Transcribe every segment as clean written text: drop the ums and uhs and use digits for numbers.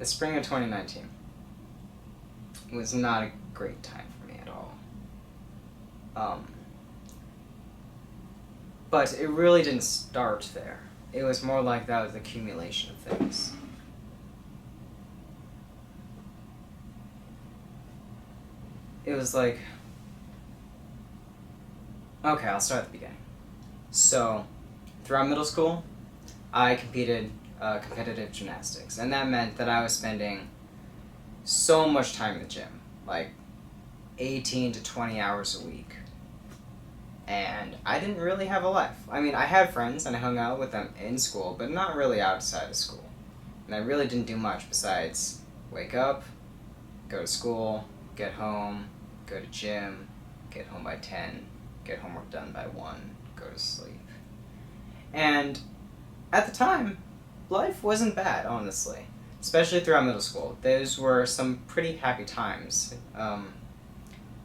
the spring of 2019 was not a great time for me at all. But it really didn't start there. It was more like that was the accumulation of things. It was like, okay, I'll start at the beginning. So, throughout middle school, I competed competitive gymnastics, and that meant that I was spending so much time in the gym, like 18 to 20 hours a week. And I didn't really have a life. I mean, I had friends and I hung out with them in school, but not really outside of school. And I really didn't do much besides wake up, go to school, get home, go to gym, get home by 10, get homework done by 1, go to sleep. And at the time, life wasn't bad, honestly. Especially throughout middle school. Those were some pretty happy times.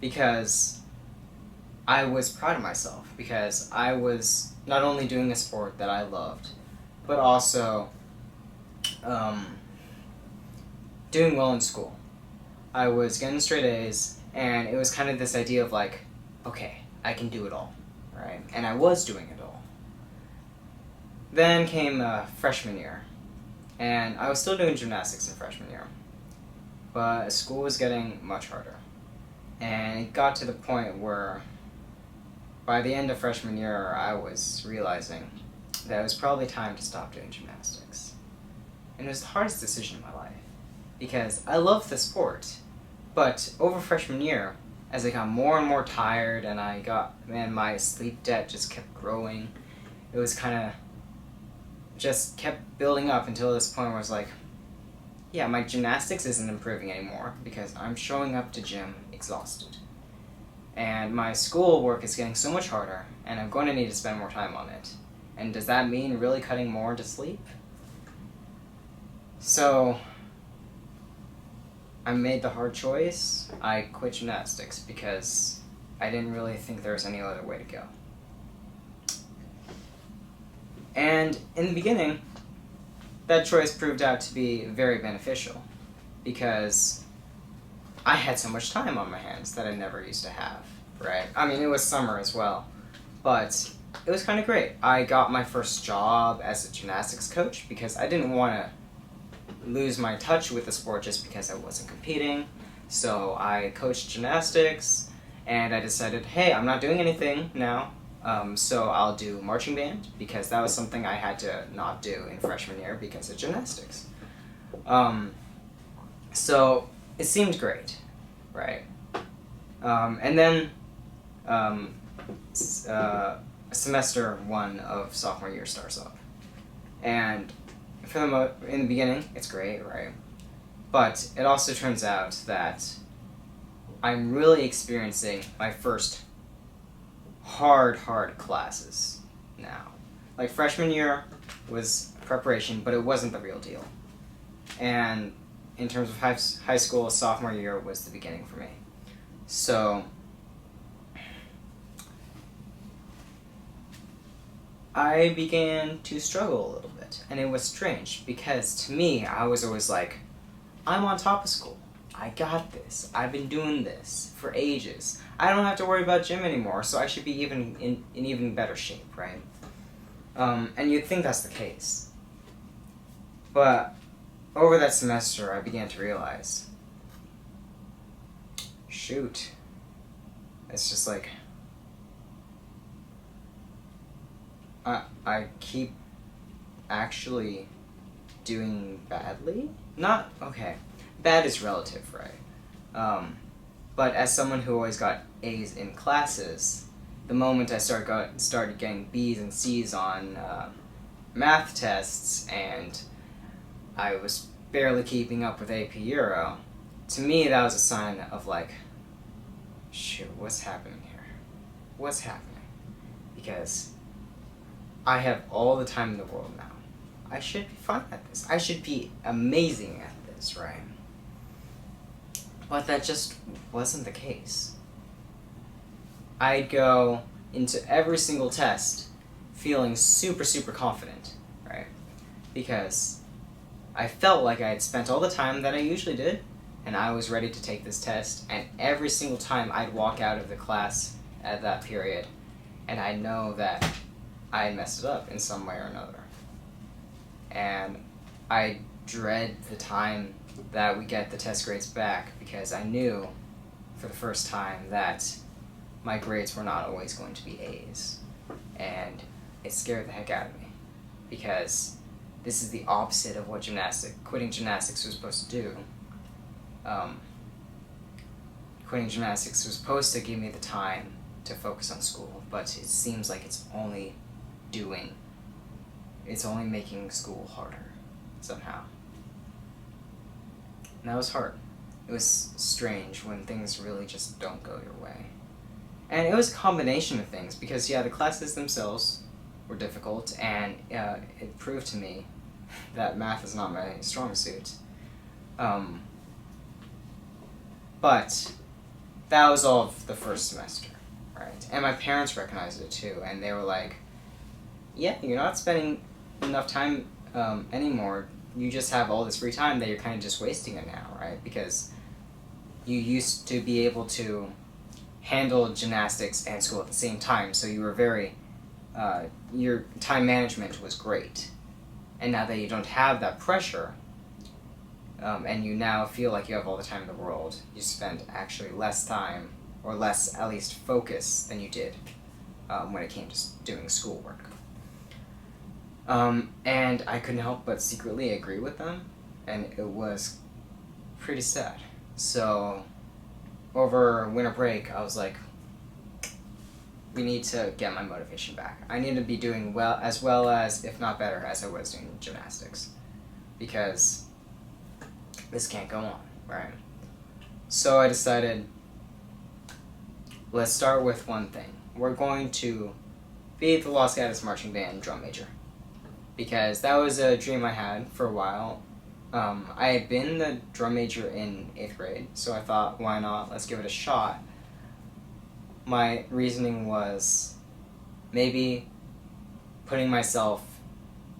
Because I was proud of myself. Because I was not only doing a sport that I loved, but also doing well in school. I was getting straight A's, and it was kind of this idea of like, okay, I can do it all, right? And I was doing it all. Then came freshman year, and I was still doing gymnastics in freshman year, but school was getting much harder. And it got to the point where by the end of freshman year, I was realizing that it was probably time to stop doing gymnastics. And it was the hardest decision in my life, because I loved the sport, but over freshman year, as I got more and more tired and my sleep debt just kept growing, it was kind of just kept building up until this point where I was like, yeah, my gymnastics isn't improving anymore because I'm showing up to gym exhausted. And my school work is getting so much harder, and I'm going to need to spend more time on it. And does that mean really cutting more into sleep? So I made the hard choice. I quit gymnastics because I didn't really think there was any other way to go. And in the beginning, that choice proved out to be very beneficial because I had so much time on my hands that I never used to have, right? I mean, it was summer as well, but it was kind of great. I got my first job as a gymnastics coach because I didn't want to lose my touch with the sport just because I wasn't competing. So I coached gymnastics, and I decided, hey, I'm not doing anything now, so I'll do marching band because that was something I had to not do in freshman year because of gymnastics. So it seemed great, right? And then semester 1 of sophomore year starts up, and in the beginning, it's great, right? But it also turns out that I'm really experiencing my first hard classes now. Like freshman year was preparation, but it wasn't the real deal. And in terms of high school, sophomore year was the beginning for me. So I began to struggle a little bit, and it was strange because to me, I was always like, I'm on top of school. I got this. I've been doing this for ages. I don't have to worry about gym anymore, so I should be in even better shape, right? And you'd think that's the case. But over that semester, I began to realize, shoot, it's just like, I keep actually doing badly? Not, okay, bad is relative, right? But as someone who always got A's in classes, the moment I started getting B's and C's on math tests, and I was barely keeping up with AP Euro, to me that was a sign of like, shoot, what's happening here? What's happening? Because I have all the time in the world now. I should be fine at this. I should be amazing at this, right? But that just wasn't the case. I'd go into every single test feeling super confident, right? Because I felt like I had spent all the time that I usually did, and I was ready to take this test, and every single time I'd walk out of the class at that period, and I know that I had messed it up in some way or another. And I dread the time that we get the test grades back, because I knew for the first time that my grades were not always going to be A's. And it scared the heck out of me, because this is the opposite of what quitting gymnastics was supposed to do. Quitting gymnastics was supposed to give me the time to focus on school, but it seems like it's only making school harder somehow. And that was hard. It was strange when things really just don't go your way. And it was a combination of things, because the classes themselves were difficult, and it proved to me that math is not my strong suit. But that was all of the first semester, right? And my parents recognized it too, and they were like, yeah, you're not spending enough time anymore. You just have all this free time that you're kind of just wasting it now, right? Because you used to be able to handle gymnastics and school at the same time, so you were your time management was great. And now that you don't have that pressure, and you now feel like you have all the time in the world, you spend actually less time, or less, at least, focus than you did when it came to doing schoolwork. And I couldn't help but secretly agree with them, and it was pretty sad. So, over winter break, I was like, we need to get my motivation back. I need to be doing as well as, if not better, as I was doing gymnastics. Because this can't go on, right? So I decided, let's start with one thing. We're going to be the Los Gatos Marching Band drum major. Because that was a dream I had for a while. I had been the drum major in 8th grade, so I thought, why not? Let's give it a shot. My reasoning was maybe giving myself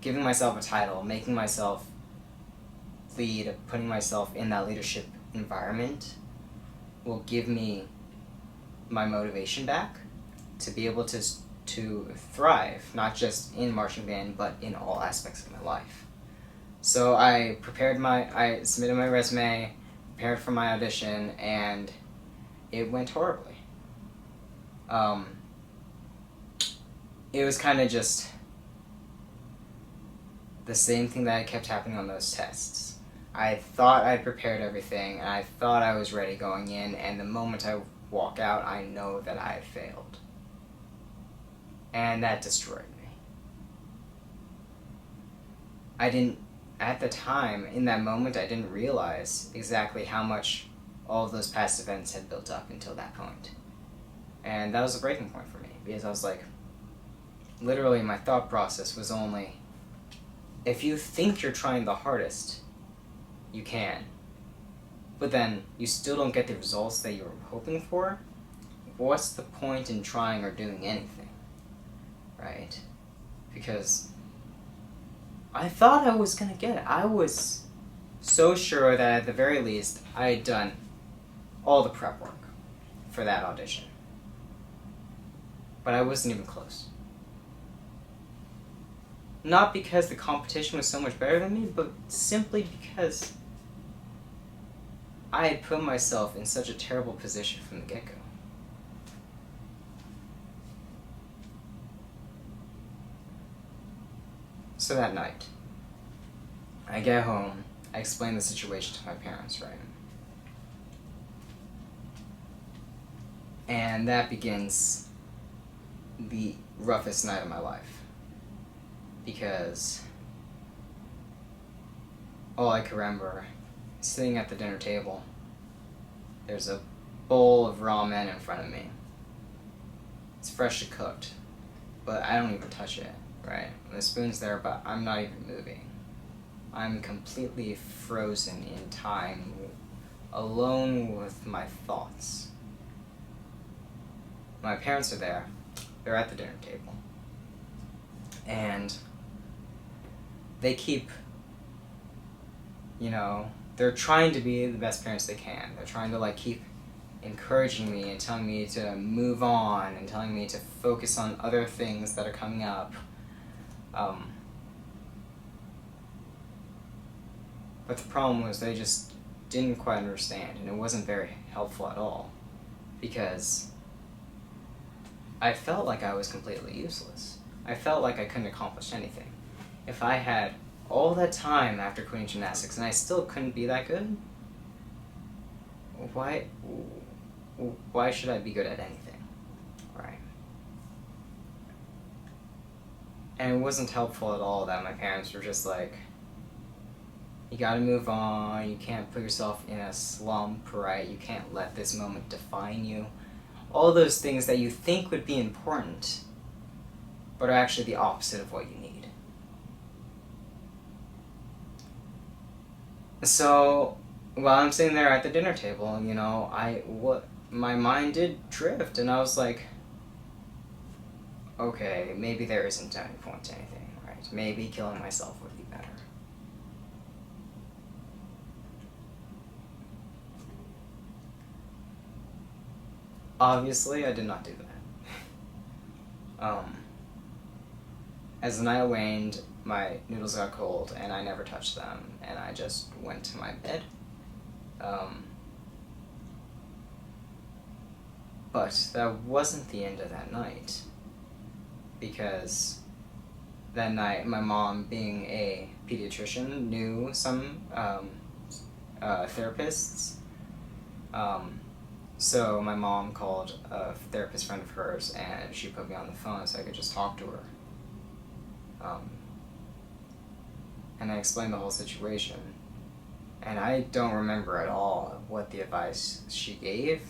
a title, making myself lead, putting myself in that leadership environment will give me my motivation back to be able to thrive, not just in marching band, but in all aspects of my life. So I submitted my resume, prepared for my audition, and it went horribly. It was kind of just the same thing that kept happening on those tests. I thought I'd prepared everything, and I thought I was ready going in, and the moment I walk out, I know that I had failed. And that destroyed me. At the time, in that moment, I didn't realize exactly how much all of those past events had built up until that point. And that was a breaking point for me, because I was like, literally my thought process was only, if you think you're trying the hardest, you can. But then you still don't get the results that you were hoping for, what's the point in trying or doing anything, right? Because I thought I was gonna get it. I was so sure that at the very least I had done all the prep work for that audition. But I wasn't even close. Not because the competition was so much better than me, but simply because I had put myself in such a terrible position from the get-go. So that night, I get home, I explain the situation to my parents, right? And that begins the roughest night of my life. Because all I can remember is sitting at the dinner table. There's a bowl of ramen in front of me. It's freshly cooked, but I don't even touch it, right? The spoon's there, but I'm not even moving. I'm completely frozen in time, alone with my thoughts. My parents are there. They're at the dinner table. And they keep they're trying to be the best parents they can. They're trying to keep encouraging me and telling me to move on and telling me to focus on other things that are coming up. But the problem was they just didn't quite understand, and it wasn't very helpful at all, because I felt like I was completely useless. I felt like I couldn't accomplish anything. If I had all that time after quitting gymnastics and I still couldn't be that good, why should I be good at anything, right? And it wasn't helpful at all that my parents were just like, you gotta move on, you can't put yourself in a slump, right? You can't let this moment define you. All those things that you think would be important, but are actually the opposite of what you need. So, while I'm sitting there at the dinner table, my mind did drift, and I was like, okay, maybe there isn't any point to anything, right? Maybe killing myself would be better. Obviously, I did not do that. As the night waned, my noodles got cold, and I never touched them, and I just went to my bed. But that wasn't the end of that night, because that night, my mom, being a pediatrician, knew some therapists. So my mom called a therapist friend of hers, and she put me on the phone so I could just talk to her. And I explained the whole situation. And I don't remember at all what the advice she gave.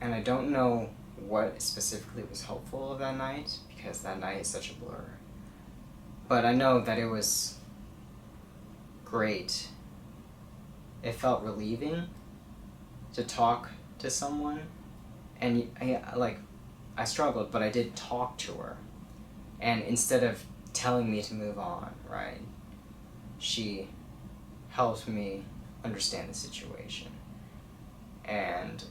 And I don't know what specifically was helpful of that night, because that night is such a blur. But I know that it was great. It felt relieving to talk to someone, and I struggled, but I did talk to her, and instead of telling me to move on, right, she helped me understand the situation. And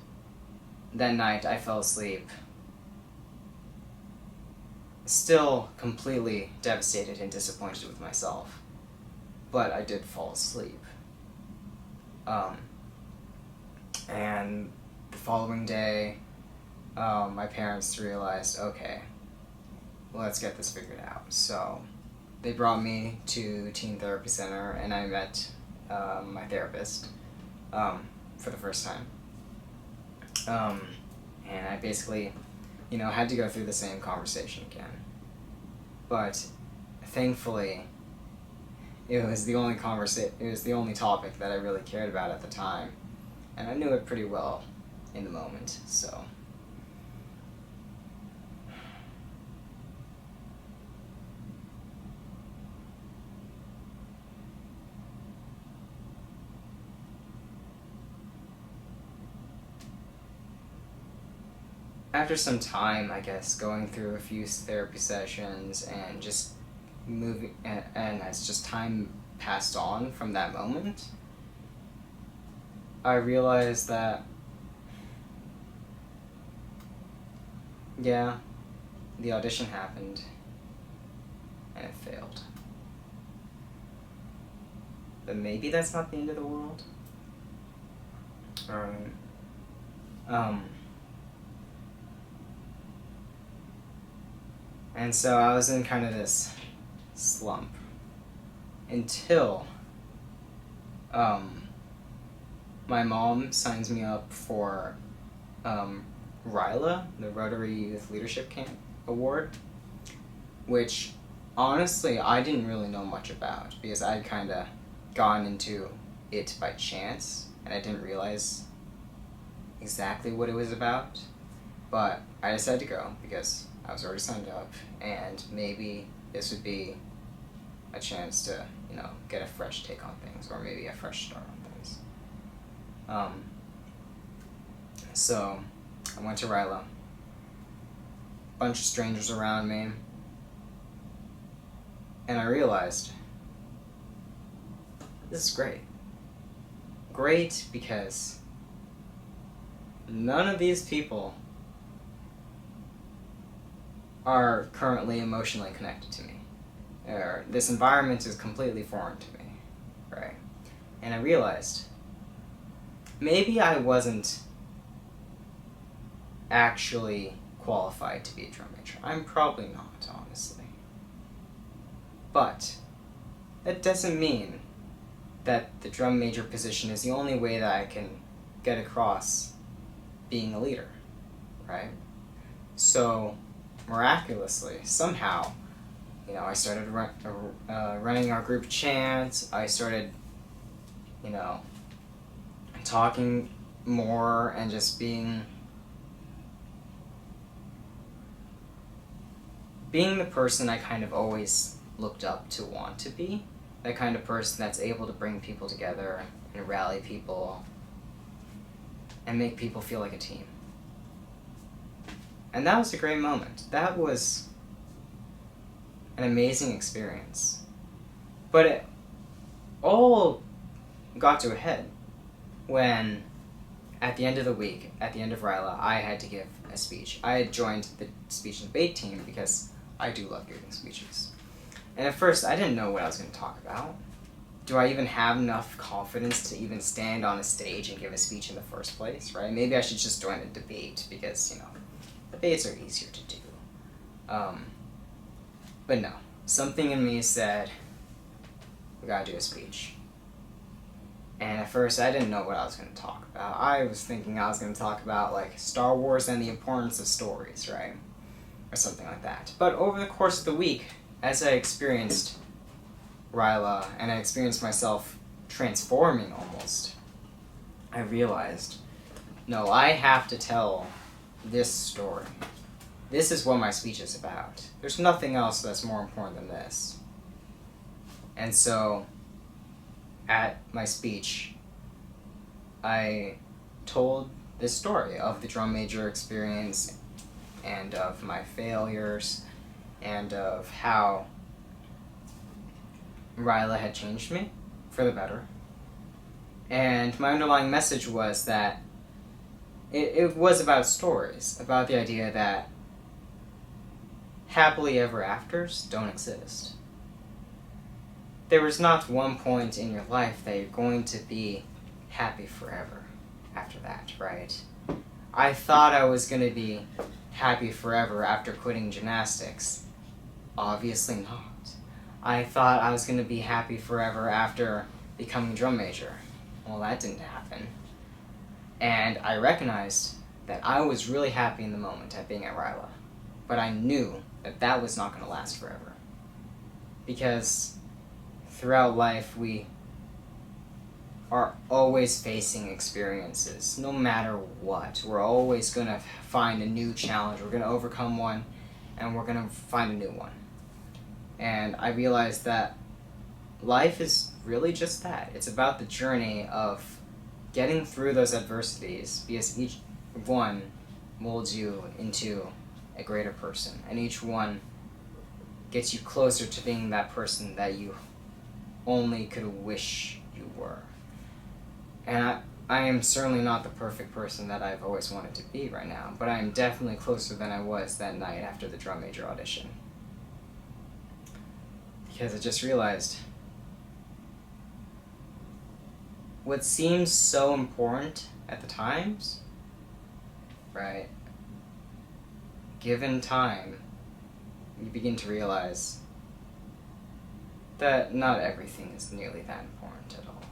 that night I fell asleep, still completely devastated and disappointed with myself, but I did fall asleep. And the following day, my parents realized, okay, let's get this figured out. So they brought me to Teen Therapy Center, and I met my therapist for the first time. And I basically, had to go through the same conversation again. But thankfully, it was the only topic that I really cared about at the time. And I knew it pretty well in the moment, so. After some time, I guess, going through a few therapy sessions and just moving, and as just time passed on from that moment, I realized that, yeah, the audition happened, and it failed. But maybe that's not the end of the world. And so I was in kind of this slump until my mom signs me up for Rila, the Rotary Youth Leadership Camp Award, which honestly I didn't really know much about, because I'd kind of gone into it by chance and I didn't realize exactly what it was about. But I decided to go because I was already signed up, and maybe this would be a chance to, get a fresh take on things, or maybe a fresh start on things. So I went to Rila. Bunch of strangers around me, and I realized this is great. Great because none of these people are currently emotionally connected to me. This environment is completely foreign to me, right? And I realized maybe I wasn't actually qualified to be a drum major. I'm probably not, honestly. But that doesn't mean that the drum major position is the only way that I can get across being a leader, right? So, miraculously, somehow, I started running our group chants. I started, talking more and just being the person I kind of always looked up to want to be. That kind of person that's able to bring people together and rally people and make people feel like a team. And that was a great moment. That was an amazing experience. But it all got to a head when, at the end of the week, at the end of Rila, I had to give a speech. I had joined the speech and debate team because I do love giving speeches. And at first, I didn't know what I was going to talk about. Do I even have enough confidence to even stand on a stage and give a speech in the first place, right? Maybe I should just join a debate because, debates are easier to do. But no, something in me said, we gotta do a speech. And at first, I didn't know what I was going to talk about. I was thinking I was going to talk about, Star Wars and the importance of stories, right? Or something like that. But over the course of the week, as I experienced Rila and I experienced myself transforming almost, I realized, no, I have to tell this story. This is what my speech is about. There's nothing else that's more important than this. And so, at my speech, I told this story of the drum major experience and of my failures and of how Rila had changed me for the better. And my underlying message was that it was about stories, about the idea that happily ever afters don't exist. There was not one point in your life that you're going to be happy forever after that, right? I thought I was going to be happy forever after quitting gymnastics. Obviously not. I thought I was going to be happy forever after becoming drum major. Well, that didn't happen. And I recognized that I was really happy in the moment at being at Rila. But I knew that that was not going to last forever. Because throughout life, we are always facing experiences, no matter what. We're always going to find a new challenge. We're going to overcome one, and we're going to find a new one. And I realized that life is really just that. It's about the journey of getting through those adversities, because each one molds you into a greater person, and each one gets you closer to being that person that you only could wish you were. And I am certainly not the perfect person that I've always wanted to be right now, but I am definitely closer than I was that night after the drum major audition. Because I just realized what seems so important at the times, right? Given time, you begin to realize that not everything is nearly that important at all.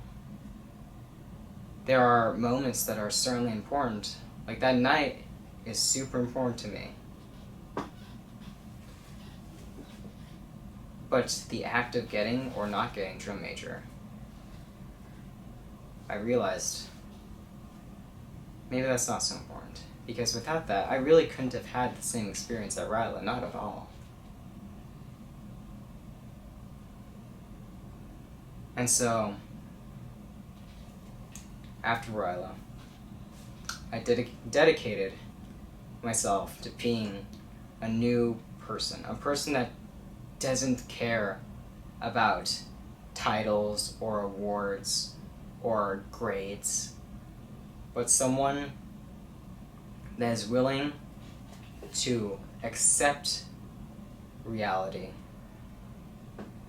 There are moments that are certainly important, like that night is super important to me. But the act of getting or not getting drum major, I realized maybe that's not so important. Because without that, I really couldn't have had the same experience at Rila, not at all. And so, after Rila, I dedicated myself to being a new person, a person that doesn't care about titles or awards or grades, but someone that is willing to accept reality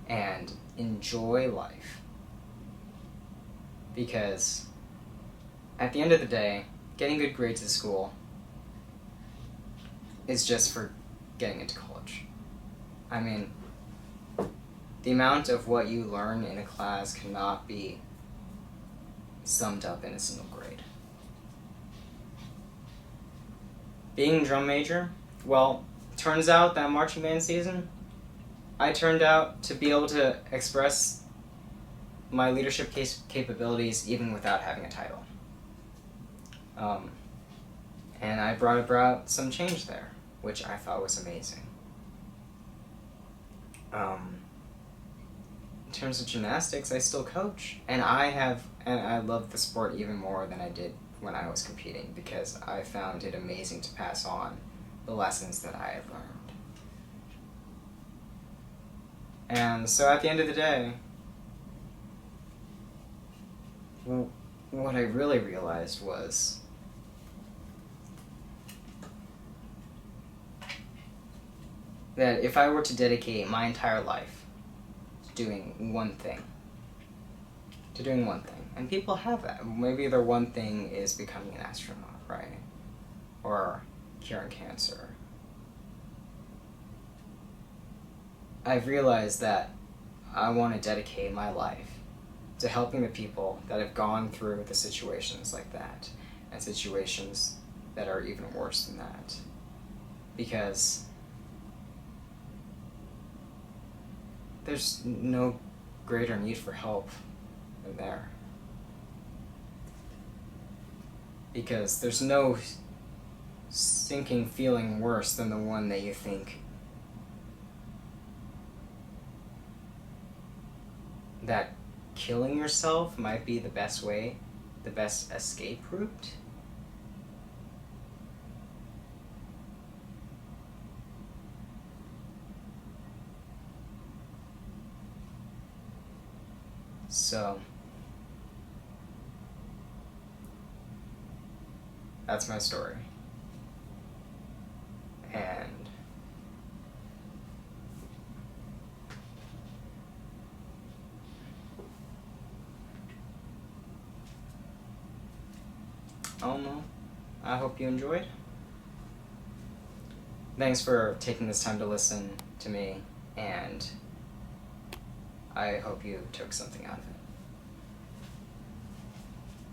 and enjoy life. Because at the end of the day, getting good grades at school is just for getting into college. I mean, the amount of what you learn in a class cannot be summed up in a single grade. Being a drum major, well, turns out that marching band season, I turned out to be able to express my leadership capabilities even without having a title. And I brought about some change there, which I thought was amazing. In terms of gymnastics, I still coach, and I love the sport even more than I did when I was competing, because I found it amazing to pass on the lessons that I had learned. And so at the end of the day, what I really realized was that if I were to dedicate my entire life to doing one thing, and people have that. Maybe their one thing is becoming an astronaut, right? Or curing cancer. I've realized that I want to dedicate my life to helping the people that have gone through the situations like that, and situations that are even worse than that. Because there's no greater need for help than there. Because there's no sinking feeling worse than the one that you think that killing yourself might be the best way, the best escape route. So that's my story. And I don't know. I hope you enjoyed. Thanks for taking this time to listen to me, and I hope you took something out of it.